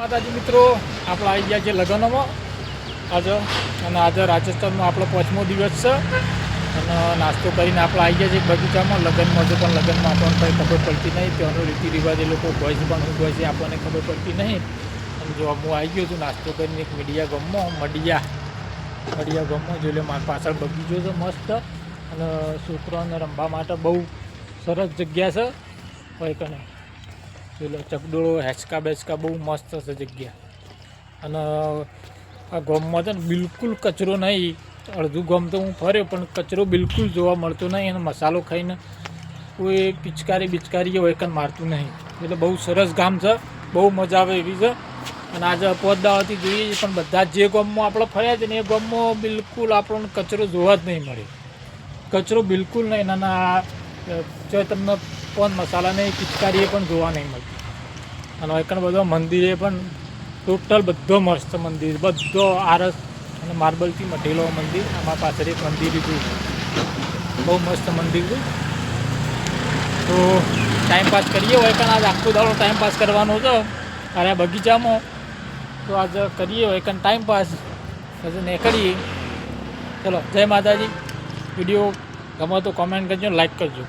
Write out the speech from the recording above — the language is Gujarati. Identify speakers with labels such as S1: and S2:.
S1: માતાજી મિત્રો, આપણે આવી ગયા છે લગ્નમાં આજે, અને આજે રાજસ્થાનનો આપણો 5મો દિવસ છે. અને નાસ્તો કરીને આપણે આવી ગયા છીએ બગીચામાં. લગ્નમાં છે પણ લગ્નમાં આપણને કંઈ ખબર પડતી નહીં. ત્યાંનો રીતિ રિવાજ એ લોકો હોય છે પણ શું હોય છે આપણને ખબર પડતી નહીં. અને જો હું આવી ગયો છું નાસ્તો કરીને એક મીડિયા ગામમાં, મડિયા ગામમાં જોઈ લે. મારી પાછળ બગીચો છે મસ્ત, અને છોકરાઓને રમવા માટે બહુ સરસ જગ્યા છે. હોય કને જોઈ લો ચકડોળો, હેચકા બેચકા બહુ મસ્ત છે જગ્યા. અને આ ગામમાં છે ને બિલકુલ કચરો નહીં. અડધું ગામ તો હું ફર્યો પણ કચરો બિલકુલ જોવા મળતો નહીં. અને મસાલો ખાઈને કોઈ પિચકારી હોય કંઈ મારતું નહીં. એટલે બહુ સરસ ગામ છે, બહુ મજા આવે એવી છે. અને આજે પોતદાવાથી જોઈએ પણ બધા જે ગામમાં આપણે ફર્યા છે ને એ ગામમાં બિલકુલ આપણને કચરો જોવા જ નહીં મળે. કચરો બિલકુલ નહીં. નાના જો તમને પણ મસાલા નહીં, પિચકારીએ પણ જોવા નહીં મળતી. અને એકણ બધો મંદિરે પણ ટોટલ બધો મસ્ત મંદિર, બધો આરસ અને માર્બલથી મઢેલો મંદિર. આમાં પાછળ એક મંદિર હતું, બહુ મસ્ત મંદિર હતું. તો ટાઈમપાસ કરીએ હોય પણ આજે આખો દાડો ટાઈમપાસ કરવાનો છે અરે બગીચામાં. તો આજે કરીએ હોય કારણ ટાઈમપાસ પછી નીકળીએ. ચલો, જય માતાજી. વિડીયો ગમે તો કોમેન્ટ કરજો, લાઈક કરજો.